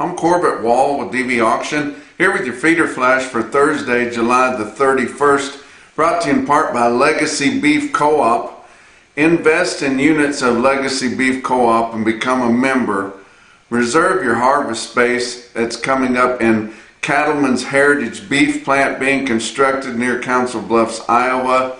I'm Corbitt with DVAuction, here with your feeder flash for Thursday, July the 31st, brought to you in part by Legacy Beef Co-op. Invest in units of Legacy Beef Co-op and become a member. Reserve your harvest space. It's coming up in Cattleman's Heritage Beef Plant being constructed near Council Bluffs, Iowa.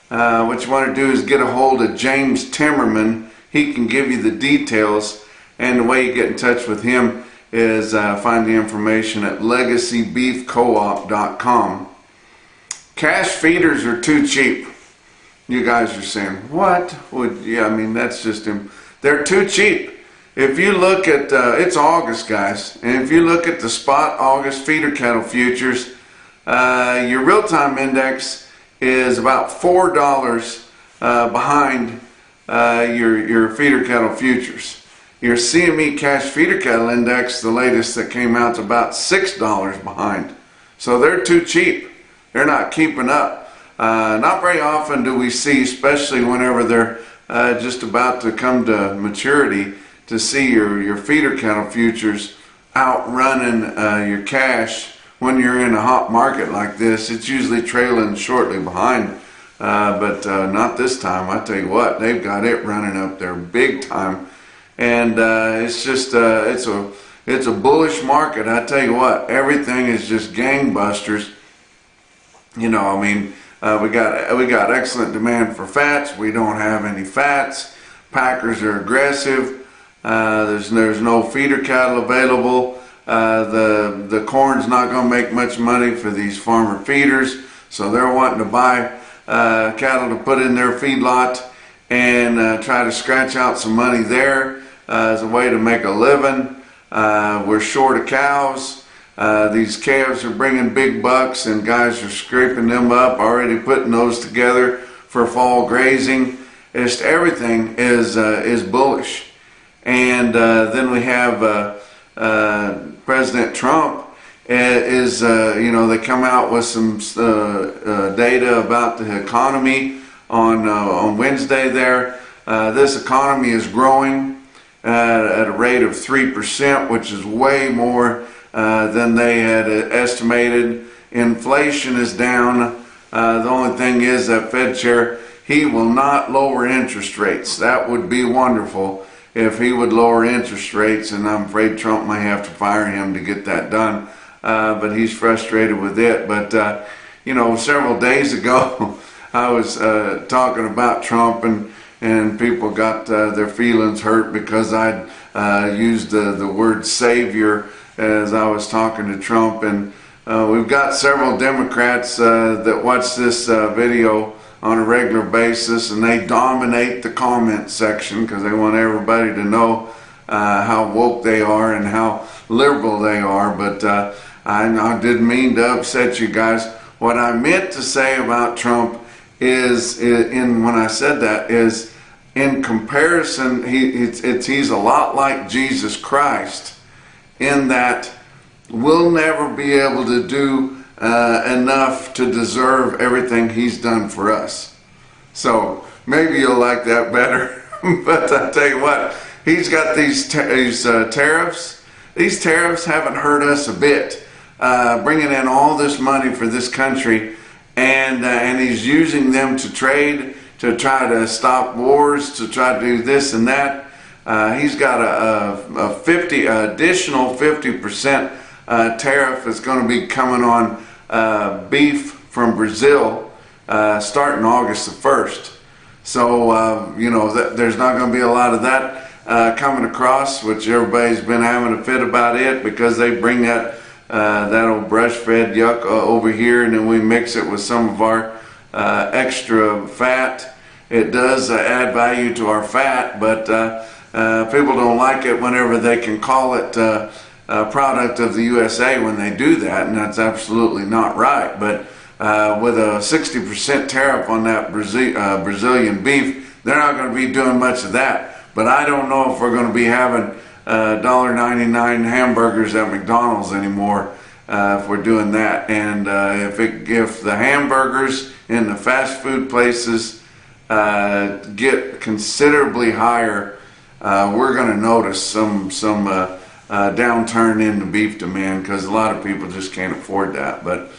What you want to do is get a hold of James Timmerman. He can give you the details, and the way you get in touch with him is find the information at legacybeefcoop.com. Cash feeders are too cheap. You guys are saying, what? Yeah, I mean, that's just they're too cheap. If you look at, it's August, guys, and if you look at the spot August feeder cattle futures, your real-time index is about $4 behind your feeder cattle futures. Your CME cash feeder cattle index, the latest that came out, is about $6 behind. So they're too cheap. They're not keeping up. Not very often do we see, especially whenever they're just about to come to maturity, to see your feeder cattle futures outrunning your cash when you're in a hot market like this. It's usually trailing shortly behind, but not this time. I tell you what, they've got it running up there big time. And it's just it's a bullish market. I tell you what, everything is just gangbusters. You know, I mean, we got excellent demand for fats. We don't have any fats. Packers are aggressive. There's no feeder cattle available. The corn's not going to make much money for these farmer feeders, so they're wanting to buy cattle to put in their feedlot and try to scratch out some money there as a way to make a living. We're short of cows. These calves are bringing big bucks, and guys are scraping them up, already putting those together for fall grazing. Just everything is bullish. And then we have President Trump is they come out with some data about the economy on Wednesday there. This economy is growing at a rate of 3%, which is way more than they had estimated. Inflation is down. The only thing is that Fed chair, he will not lower interest rates. That would be wonderful if he would lower interest rates, and I'm afraid Trump may have to fire him to get that done. But he's frustrated with it. But several days ago I was talking about Trump, and people got their feelings hurt because I'd used the word savior as I was talking to Trump. And we've got several Democrats that watch this video on a regular basis, and they dominate the comment section because they want everybody to know how woke they are and how liberal they are. But I didn't mean to upset you guys. What I meant to say about Trump is, when I said that, is in comparison, he's a lot like Jesus Christ in that we'll never be able to do enough to deserve everything he's done for us. So maybe you'll like that better. But I tell you what, he's got these tariffs. These tariffs haven't hurt us a bit. Bringing in all this money for this country, and he's using them to trade, to try to stop wars, to try to do this and that. He's got a additional 50% tariff that's going to be coming on beef from Brazil starting August the 1st. So, there's not going to be a lot of that coming across, which everybody's been having a fit about it because they bring that old brush-fed yuck over here, and then we mix it with some of our extra fat. It does add value to our fat, but people don't like it whenever they can call it a product of the USA when they do that, and that's absolutely not right. But with a 60% tariff on that Brazilian beef, they're not going to be doing much of that. But I don't know if we're going to be having $1.99 hamburgers at McDonald's anymore if we're doing that. And if the hamburgers in the fast food places get considerably higher, we're going to notice some downturn in the beef demand, because a lot of people just can't afford that. But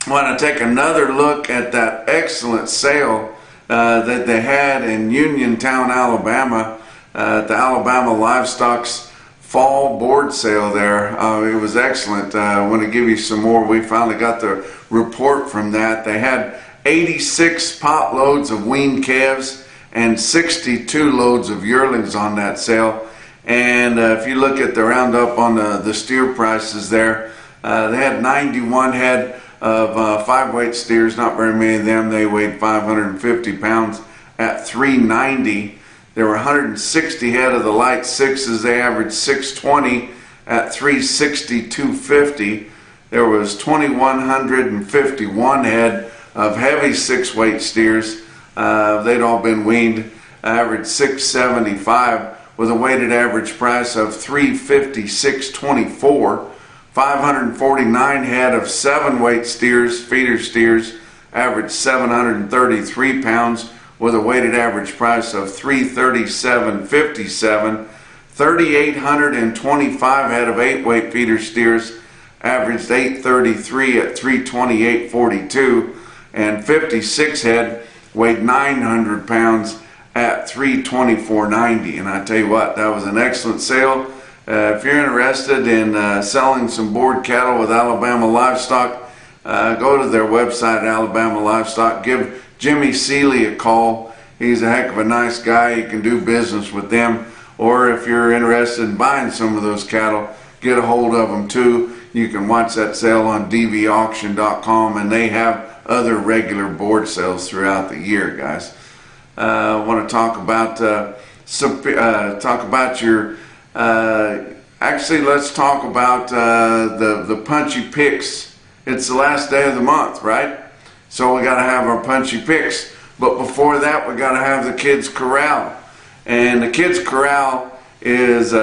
I want to take another look at that excellent sale that they had in Uniontown, Alabama, at the Alabama Livestock's fall board sale there. It was excellent. I want to give you some more. We finally got the report from that. They had 86 pot loads of weaned calves and 62 loads of yearlings on that sale. And if you look at the roundup on the steer prices there, they had 91 head of 5-weight steers, not very many of them. They weighed 550 pounds at $390. There were 160 head of the light 6s. They averaged 620 at $360, $250. There was 2,151 head of heavy 6-weight steers. They'd all been weaned, averaged 675 with a weighted average price of $350, $624. 549 head of 7-weight steers, feeder steers, averaged 733 pounds with a weighted average price of $337.57. 3,825 head of 8-weight feeder steers, averaged 833 at $328.42, and 56 head weighed 900 pounds at $324.90. And I tell you what, that was an excellent sale. If you're interested in selling some board cattle with Alabama Livestock, go to their website, Alabama Livestock. Give Jimmy Seeley a call. He's a heck of a nice guy. You can do business with them. Or if you're interested in buying some of those cattle, get a hold of them too. You can watch that sale on DVAuction.com, and they have other regular board sales throughout the year, guys. I want to talk about your actually, let's talk about the Punchy picks. It's the last day of the month, right? So we got to have our Punchy picks. But before that, we got to have the Kids Corral. And the Kids Corral is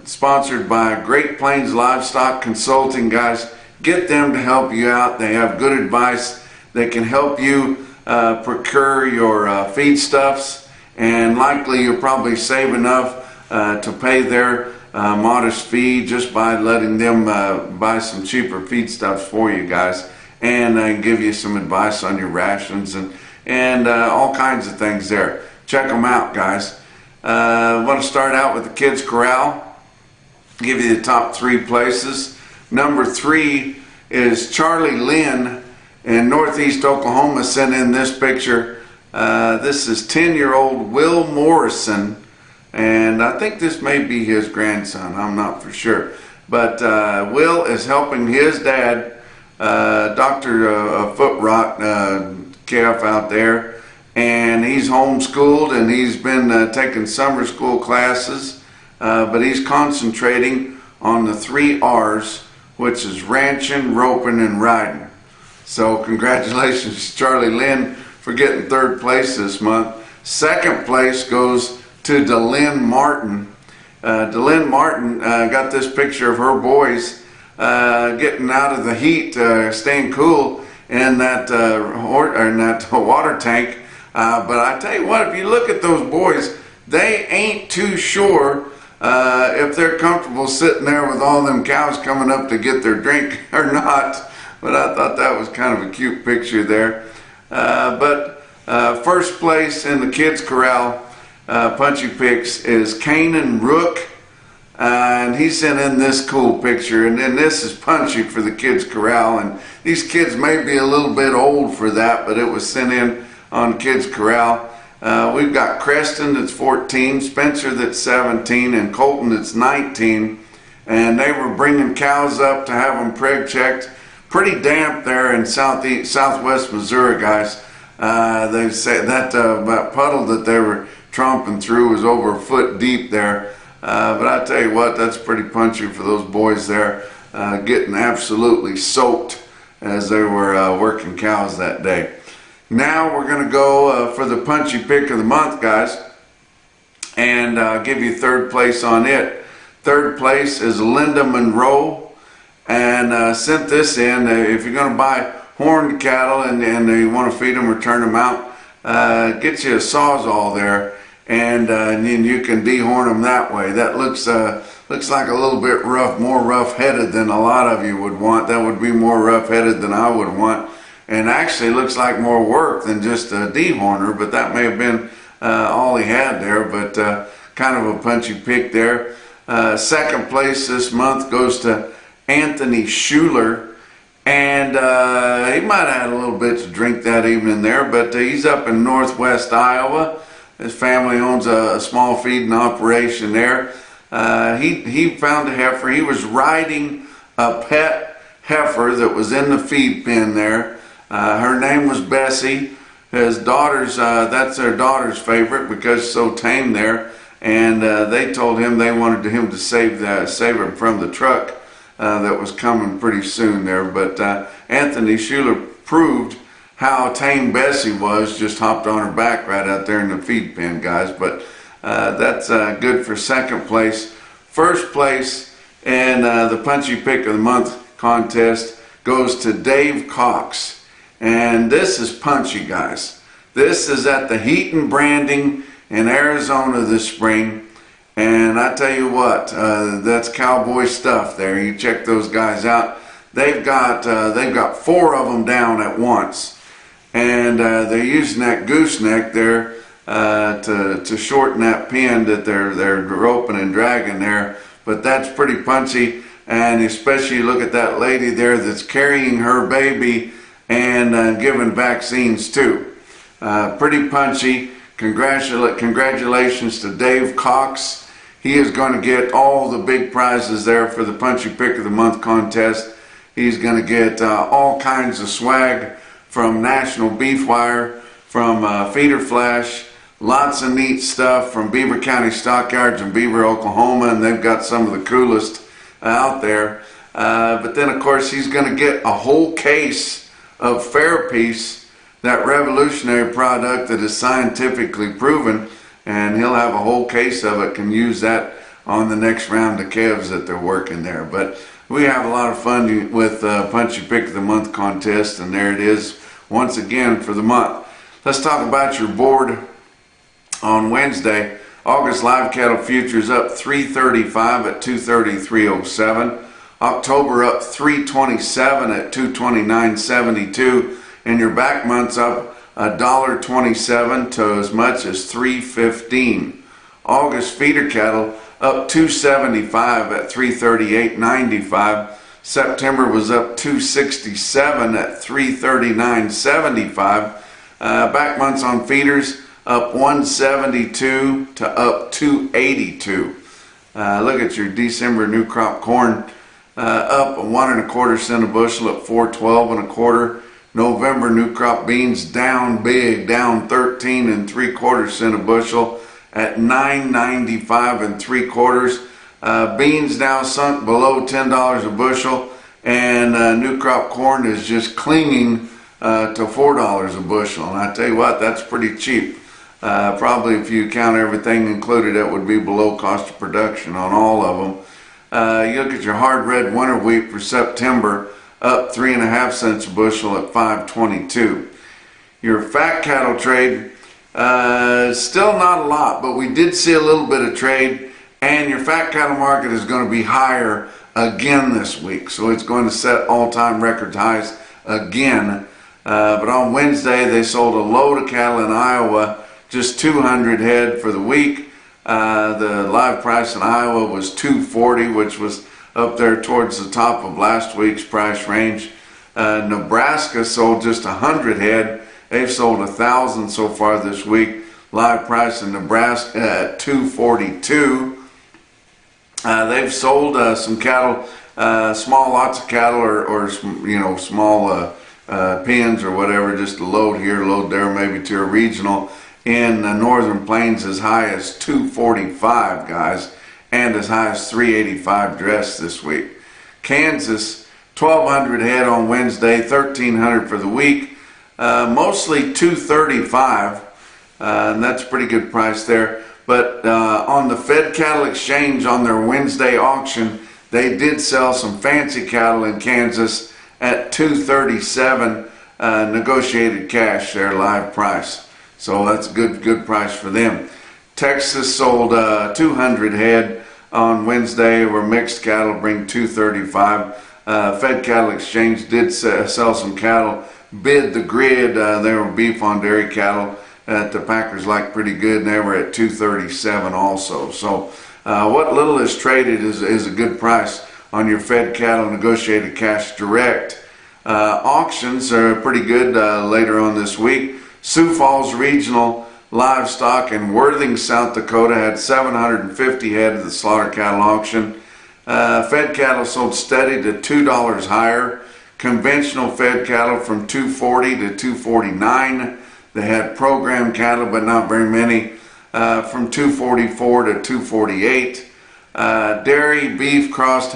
sponsored by Great Plains Livestock Consulting, guys. Get them to help you out. They have good advice. They can help you procure your feedstuffs, and likely you'll probably save enough to pay their modest fee just by letting them buy some cheaper feedstuffs for you guys, and give you some advice on your rations and all kinds of things there. Check them out, guys. I want to start out with the Kids Corral. Give you the top 3 places. Number 3 is Charlie Lynn in Northeast Oklahoma sent in this picture. This is 10-year-old Will Morrison, and I think this may be his grandson. I'm not for sure. But Will is helping his dad, Dr. Foot Rot calf out there, and he's homeschooled, and he's been taking summer school classes, but he's concentrating on the 3 R's, which is ranching, roping, and riding. So congratulations to Charlie Lynn for getting 3rd place this month. 2nd place goes to DeLynn Martin. DeLynn Martin got this picture of her boys getting out of the heat, staying cool in that water tank. But I tell you what, if you look at those boys, they ain't too sure if they're comfortable sitting there with all them cows coming up to get their drink or not. But I thought that was kind of a cute picture there. But 1st place in the Kids Corral Punchy picks is Kanan Rook, and he sent in this cool picture, and then this is Punchy for the Kids Corral, and these kids may be a little bit old for that, but it was sent in on Kids Corral. We've got Creston that's 14, Spencer that's 17, and Colton that's 19, and they were bringing cows up to have them preg checked. Pretty damp there in southwest Missouri, guys. They say that puddle that they were tromping through was over a foot deep there. But I tell you what, that's pretty punchy for those boys there, getting absolutely soaked as they were working cows that day. Now we're going to go for the Punchy pick of the month, guys, and give you 3rd place on it. 3rd place is Linda Monroe, and sent this in. If you're going to buy horned cattle and you want to feed them or turn them out, get you a Sawzall there. and then you can dehorn them that way. That looks like a little bit rough, more rough-headed than a lot of you would want. That would be more rough-headed than I would want, and actually looks like more work than just a dehorner, but that may have been all he had there, but kind of a punchy pick there. Second place this month goes to Anthony Schuler, and he might have had a little bit to drink that evening there, but he's up in northwest Iowa. His family owns a small feeding operation there. He found a heifer. He was riding a pet heifer that was in the feed pen there. Her name was Bessie. His daughter's, that's their daughter's favorite because she's so tame there. And they told him they wanted him to save her from the truck that was coming pretty soon there. But Anthony Schuler proved how tame Bessie was, just hopped on her back right out there in the feed pen, guys. But that's good for second place. First place in the Punchy Pick of the Month contest goes to Dave Cox. And this is punchy, guys. This is at the Heat and Branding in Arizona this spring. And I tell you what, that's cowboy stuff there. You check those guys out. They've got 4 of them down at once. And they're using that gooseneck there to shorten that pin that they're roping and dragging there. But that's pretty punchy, and especially look at that lady there that's carrying her baby and giving vaccines too. Pretty punchy. Congratulations to Dave Cox. He is going to get all the big prizes there for the Punchy Pick of the Month contest. He's going to get all kinds of swag from NationalBeefWire, from Feeder Flash, lots of neat stuff from Beaver County Stockyards in Beaver, Oklahoma, and they've got some of the coolest out there. But then, of course, he's going to get a whole case of Fairpiece, that revolutionary product that is scientifically proven, and he'll have a whole case of it, can use that on the next round of calves that they're working there. But we have a lot of fun with Punchy Pick of the Month contest, and there it is once again for the month. Let's talk about your board on Wednesday. August live cattle futures up 335 at 233.07. October up 327 at 229.72. And your back month's up $1.27 to as much as $3.15. August feeder cattle up 275 at 338.95. September was up 267 at 339.75. Back months on feeders up 172 to up 282. Look at your December new crop corn up 1 1/4 cents a bushel at 412 1/4. November new crop beans down big, down 13 3/4 cents a bushel at 995 3/4. Beans now sunk below $10 a bushel, and new crop corn is just clinging to $4 a bushel. And I tell you what, that's pretty cheap. Probably if you count everything included, it would be below cost of production on all of them. You look at your hard red winter wheat for September, up 3.5 cents a bushel at 522. Your fat cattle trade, still not a lot, but we did see a little bit of trade, and your fat cattle market is going to be higher again this week, so it's going to set all-time record highs again. But on Wednesday they sold a load of cattle in Iowa, just 200 head for the week. The live price in Iowa was $240, which was up there towards the top of last week's price range. Nebraska sold just 100 head. They've sold 1,000 so far this week. Live price in Nebraska at $242. They've sold some cattle, small lots of cattle, or small pens or whatever, just a load here, load there, maybe to a regional in the Northern Plains as high as $245, guys, and as high as $385 dressed this week. Kansas, 1,200 head on Wednesday, 1,300 for the week, mostly $235, and that's a pretty good price there. But on the Fed Cattle Exchange on their Wednesday auction, they did sell some fancy cattle in Kansas at $237 negotiated cash, their live price. So that's a good price for them. Texas sold 200 head on Wednesday, where mixed cattle bring 235. Fed Cattle Exchange did sell some cattle, bid the grid. They were beef on dairy cattle that the packers like pretty good, and they were at 237 also. So what little is traded is a good price on your fed cattle negotiated cash direct. Auctions are pretty good later on this week. Sioux Falls Regional Livestock in Worthing, South Dakota had 750 head at the slaughter cattle auction. Fed cattle sold steady to $2 higher. Conventional fed cattle from 240 to 249. They had program cattle, but not very many, from 244 to 248. Dairy beef crossed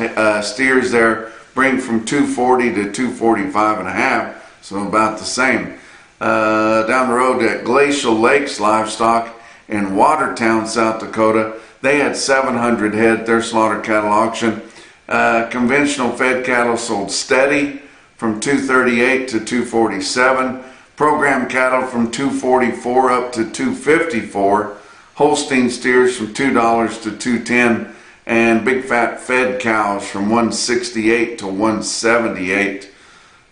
steers there bring from 240 to 245 and a half, so about the same. Down the road at Glacial Lakes Livestock in Watertown, South Dakota, they had 700 head at their slaughter cattle auction. Conventional fed cattle sold steady from 238 to 247. Program cattle from 244 up to 254. Holstein steers from $2 to 210. And big fat fed cows from 168 to 178.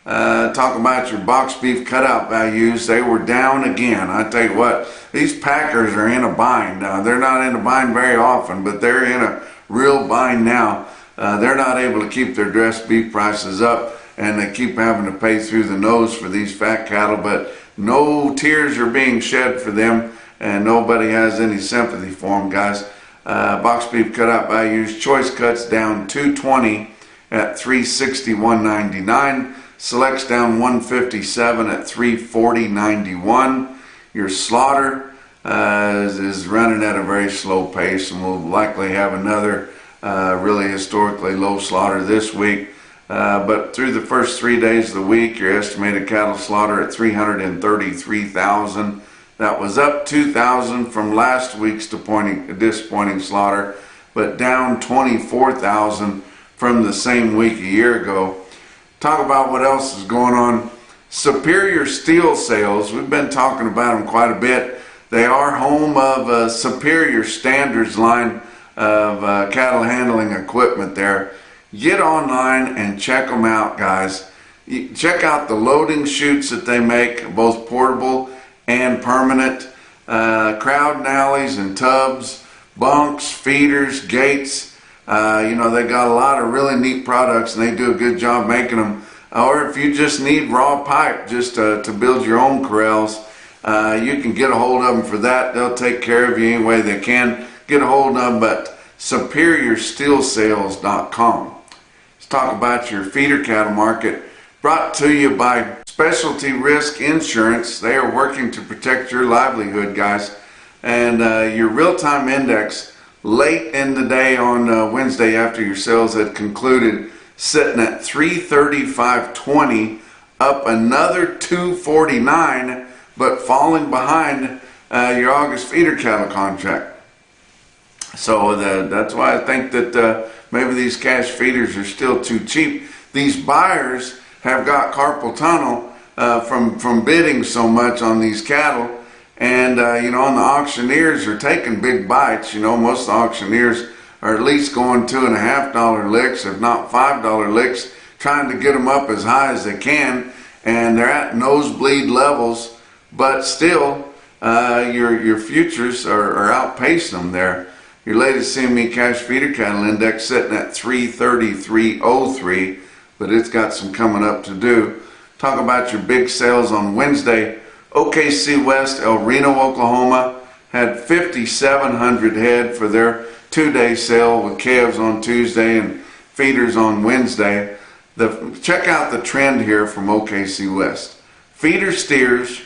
Talk about your box beef cutout values. They were down again. I tell you what, these packers are in a bind. They're not in a bind very often, but they're in a real bind now. They're not able to keep their dressed beef prices up, and they keep having to pay through the nose for these fat cattle, but no tears are being shed for them, and nobody has any sympathy for them, guys. Box beef cutout values, choice cuts down 220 at 361.99. Selects down 157 at 340.91. Your slaughter is running at a very slow pace, and we'll likely have another really historically low slaughter this week. But through the first 3 days of the week, your estimated cattle slaughter at 333,000. That was up 2,000 from last week's disappointing slaughter, but down 24,000 from the same week a year ago. Talk about what else is going on. Superior Steel sales, we've been talking about them quite a bit. They are home of Superior Standards line of cattle handling equipment there. Get online and check them out, guys. Check out the loading chutes that they make, both portable and permanent. Crowd and alleys and tubs, bunks, feeders, gates. You know, they got a lot of really neat products, and they do a good job making them. Or if you just need raw pipe just to build your own corrals, you can get a hold of them for that. They'll take care of you any way they can. Get a hold of them at superiorsteelsales.com. Let's talk about your feeder cattle market, brought to you by Specialty Risk Insurance. They are working to protect your livelihood, guys. And your real-time index late in the day on Wednesday after your sales had concluded, sitting at 335.20, up another 249, but falling behind your August feeder cattle contract. So that's why I think that maybe these cash feeders are still too cheap. These buyers have got carpal tunnel from bidding so much on these cattle. And, you know, and the auctioneers are taking big bites. You know, most of the auctioneers are at least going $2.50 licks, if not $5 licks, trying to get them up as high as they can. And they're at nosebleed levels, but still, your futures are outpacing them there. Your latest CME cash feeder cattle index sitting at 333.03, but it's got some coming up to do. Talk about your big sales on Wednesday. OKC West, El Reno, Oklahoma, had 5,700 head for their two-day sale with calves on Tuesday and feeders on Wednesday. Check out the trend here from OKC West. Feeder steers,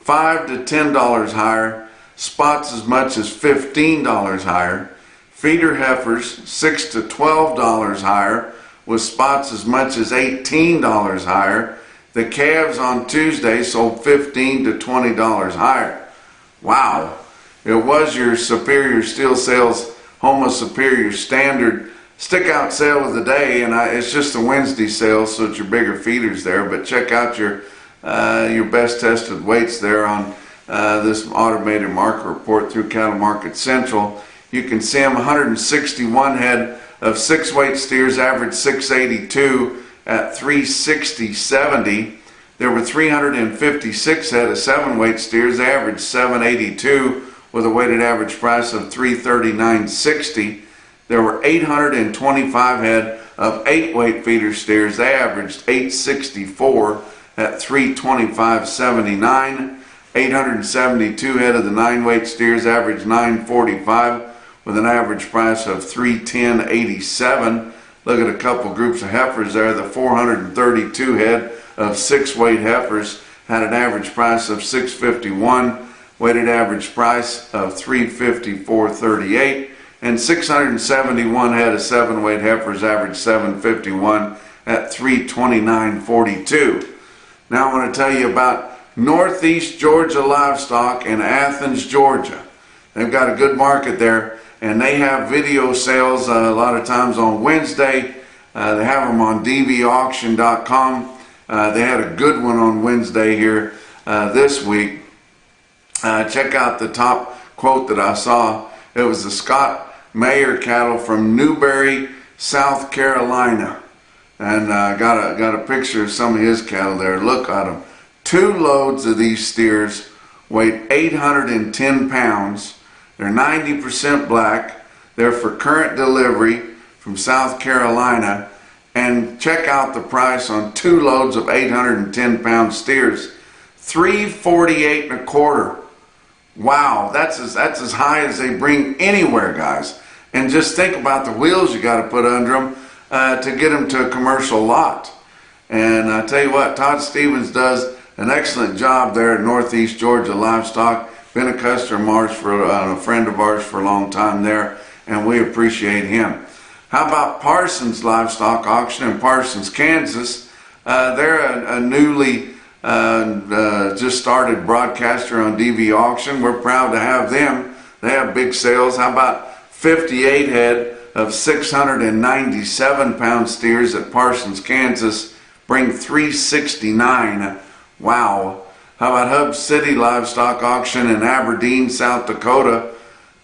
$5 to $10 higher, spots as much as $15 higher. Feeder heifers, $6 to $12 higher, with spots as much as $18 higher. The calves on Tuesday sold $15 to $20 higher. Wow. It was your Superior Steel Sales Homo Superior Standard stick-out sale of the day, and it's just a Wednesday sale, so it's your bigger feeders there. But check out your best tested weights there on this automated market report through Cattle Market Central. You can see them 161 head of 6-weight steers averaged 682 at 360.70. There were 356 head of 7-weight steers, averaged 782 with a weighted average price of 339.60. There were 825 head of 8-weight feeder steers, they averaged 864 at 325.79. 872 head of the 9-weight steers averaged 945 with an average price of 310.87. Look at a couple groups of heifers there. The 432 head of 6-weight heifers had an average price of 651, weighted average price of 354.38, and 671 head of 7-weight heifers averaged 751 at 329.42. Now I want to tell you about Northeast Georgia Livestock in Athens, Georgia. They've got a good market there, and they have video sales a lot of times on Wednesday. They have them on DVAuction.com. They had a good one on Wednesday here this week. Check out the top quote that I saw. It was the Scott Mayer cattle from Newberry, South Carolina, and got a picture of some of his cattle there. Look at them. 2 loads of these steers weighed 810 pounds. They're 90% black. They're for current delivery from South Carolina. And check out the price on 2 loads of 810 pound steers. $348.25. Wow, that's as high as they bring anywhere, guys. And just think about the wheels you got to put under them to get them to a commercial lot. And I tell you what, Todd Stevens does an excellent job there at Northeast Georgia Livestock. Been a customer of ours a friend of ours for a long time there, and we appreciate him. How about Parsons Livestock Auction in Parsons, Kansas? They're a newly just started broadcaster on DVAuction. We're proud to have them. They have big sales. How about 58 head of 697 pound steers at Parsons, Kansas, bring 369. Wow. How about Hub City Livestock Auction in Aberdeen, South Dakota?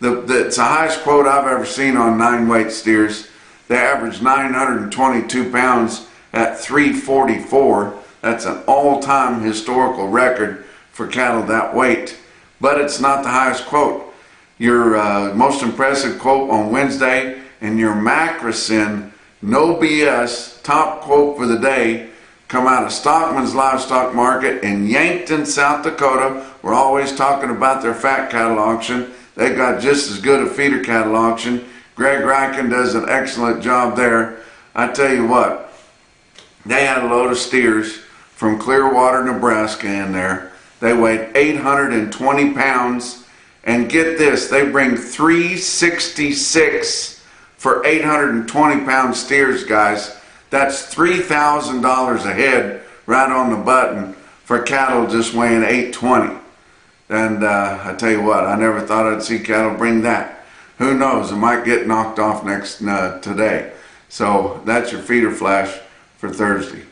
It's the highest quote I've ever seen on 9-weight steers. They average 922 pounds at 344. That's an all-time historical record for cattle that weight. But it's not the highest quote. Your most impressive quote on Wednesday and your Macrocin No BS top quote for the day come out of Stockman's Livestock Market in Yankton, South Dakota. We're always talking about their fat cattle auction. They've got just as good a feeder cattle auction. Greg Ryken does an excellent job there. I tell you what, they had a load of steers from Clearwater, Nebraska in there. They weighed 820 pounds, and get this, they bring 366 for 820 pound steers, guys. That's $3,000 a head right on the button for cattle just weighing 820. And I tell you what, I never thought I'd see cattle bring that. Who knows, it might get knocked off today. So that's your feeder flash for Thursday.